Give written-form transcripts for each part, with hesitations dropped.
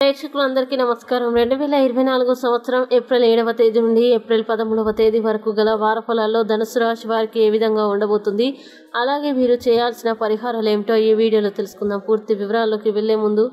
ప్రేక్షకులందరికీ నమస్కారం. 2024 సంవత్సరం ఏప్రిల్ 7వ తేదీ నుండి ఏప్రిల్ 13వ తేదీ వరకు గల వార ఫలాల్లో ధనుసు రాశి వారికి ఏ విధంగా ఉండబోతుంది, అలాగే మీరు చేయాల్సిన పరిహారాలు ఏమిటో ఈ వీడియోలో తెలుసుకుందాం. పూర్తి వివరాల్లోకి వెళ్లే ముందు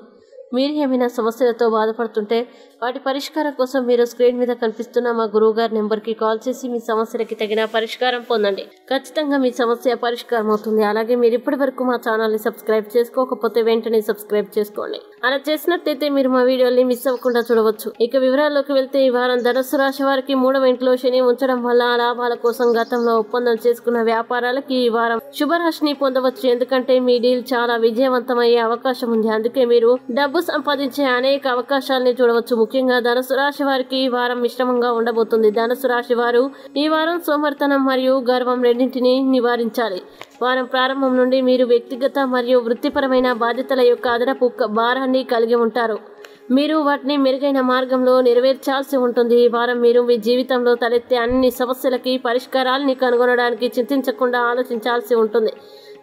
మీరు ఏమైనా సమస్యలతో బాధపడుతుంటే వాటి పరిష్కారం కోసం మీరు స్క్రీన్ మీద కనిపిస్తున్న మా గురువుగారి నెంబర్కి కాల్ చేసి మీ సమస్యలకి తగిన పరిష్కారం పొందండి. ఖచ్చితంగా మీ సమస్య పరిష్కారం అవుతుంది. అలాగే మీరు ఇప్పటి వరకు మా ఛానల్ని సబ్స్క్రైబ్ చేసుకోకపోతే వెంటనే సబ్స్క్రైబ్ చేసుకోండి. అలా చేసినట్లయితే మీరు మా వీడియోని మిస్ అవ్వకుండా చూడవచ్చు. ఇక వివరాల్లోకి వెళ్తే ఈ వారం ధనుసు రాశి వారికి 3వ ఇంట్లో శని ఉంచడం వల్ల లాభాల కోసం గతంలో ఒప్పందం చేసుకున్న వ్యాపారాలకి ఈ వారం శుభరాశిని పొందవచ్చు. ఎందుకంటే మీ డీల్ చాలా విజయవంతమయ్యే అవకాశం ఉంది. అందుకే మీరు డబ్బు సంపాదించే అనేక అవకాశాలని చూడవచ్చు. ముఖ్యంగా ధనుసు రాశి వారికి ఈ వారం మిశ్రమంగా ఉండబోతుంది. ధనుసు రాశి వారు ఈ వారం సోమర్తనం మరియు గర్వం రెండింటినీ నివారించాలి. వారం ప్రారంభం నుండి మీరు వ్యక్తిగత మరియు వృత్తిపరమైన బాధ్యతల యొక్క అదనపు భారాన్ని కలిగి ఉంటారు. మీరు వాటిని మెరుగైన మార్గంలో నెరవేర్చాల్సి ఉంటుంది. ఈ వారం మీరు మీ జీవితంలో తలెత్తే అన్ని సమస్యలకి పరిష్కారాలని కనుగొనడానికి చింతించకుండా ఆలోచించాల్సి ఉంటుంది.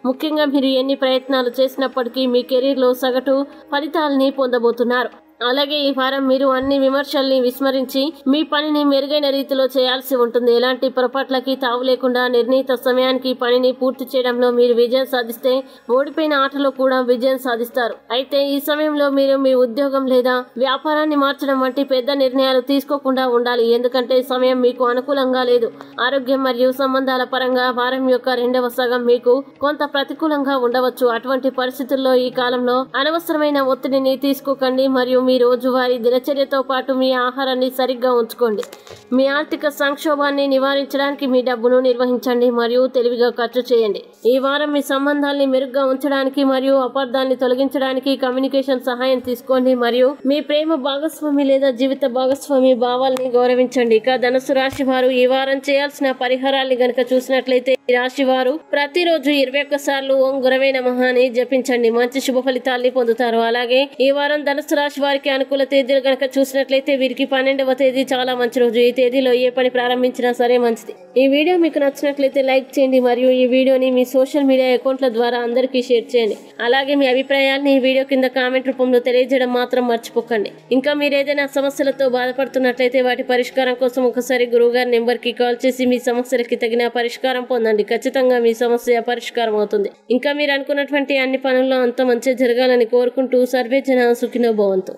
ముఖ్యంగా మీరు ఎన్ని ప్రయత్నాలు చేసినప్పటికీ మీ కెరీర్లో సగటు ఫలితాలని పొందబోతున్నారు. అలాగే ఈ వారం మీరు అన్ని విమర్శల్ని విస్మరించి మీ పనిని మెరుగైన రీతిలో చేయాల్సి ఉంటుంది. ఎలాంటి పొరపాట్లకి తావు లేకుండా నిర్ణీత సమయానికి పనిని పూర్తి చేయడంలో మీరు విజయం సాధిస్తే ఓడిపోయిన ఆటలో కూడా విజయం సాధిస్తారు. అయితే ఈ సమయంలో మీరు మీ ఉద్యోగం లేదా వ్యాపారాన్ని మార్చడం వంటి పెద్ద నిర్ణయాలు తీసుకోకుండా ఉండాలి. ఎందుకంటే సమయం మీకు అనుకూలంగా లేదు. ఆరోగ్యం మరియు సంబంధాల పరంగా వారం యొక్క 2వ సగం మీకు కొంత ప్రతికూలంగా ఉండవచ్చు. అటువంటి పరిస్థితుల్లో ఈ కాలంలో అనవసరమైన ఒత్తిడిని తీసుకోకండి మరియు మీ రోజువారీ దినచర్యతో పాటు మీ ఆహారాన్ని సరిగ్గా ఉంచుకోండి. మీ ఆర్థిక సంక్షోభాన్ని నివారించడానికి మీ డబ్బును నిర్వహించండి మరియు తెలివిగా ఖర్చు చేయండి. ఈ వారం మీ సంబంధాల్ని మెరుగ్గా ఉంచడానికి మరియు అపార్థాన్ని తొలగించడానికి కమ్యూనికేషన్ సహాయం తీసుకోండి మరియు మీ ప్రేమ భాగస్వామి లేదా జీవిత భాగస్వామి భావాల్ని గౌరవించండి. ఇక ధనుసు రాశి వారు ఈ వారం చేయాల్సిన పరిహారాల్ని గనక చూసినట్లయితే ఈ రాశి వారు ప్రతిరోజు 21 సార్లు ఓం గురవే నమః అని జపించండి. మంచి శుభ ఫలితాల్ని పొందుతారు. అలాగే ఈ వారం ధనుసు రాశి వారికి అనుకూల తేదీలు గనక చూసినట్లయితే వీరికి 12వ తేదీ చాలా మంచి రోజు. ఈ తేదీలో ఏ పని ప్రారంభించినా సరే మంచిది. ఈ వీడియో మీకు నచ్చినట్లయితే లైక్ చేయండి మరియు ఈ వీడియోని మీ సోషల్ మీడియా అకౌంట్ల ద్వారా అందరికీ షేర్ చేయండి. అలాగే మీ అభిప్రాయాల్ని ఈ వీడియో కింద కామెంట్ రూపంలో తెలియజేయడం మాత్రం మర్చిపోకండి. ఇంకా మీరు ఏదైనా సమస్యలతో బాధపడుతున్నట్లయితే వాటి పరిష్కారం కోసం ఒకసారి గురువుగారి నెంబర్కి కాల్ చేసి మీ సమస్యలకి తగిన పరిష్కారం పొందండి. ఖచ్చితంగా మీ సమస్య పరిష్కారం అవుతుంది. ఇంకా మీరు అనుకున్నటువంటి అన్ని పనుల్లో అంత మంచి జరగాలని కోరుకుంటూ సర్వే జన సుఖినో భవంతు.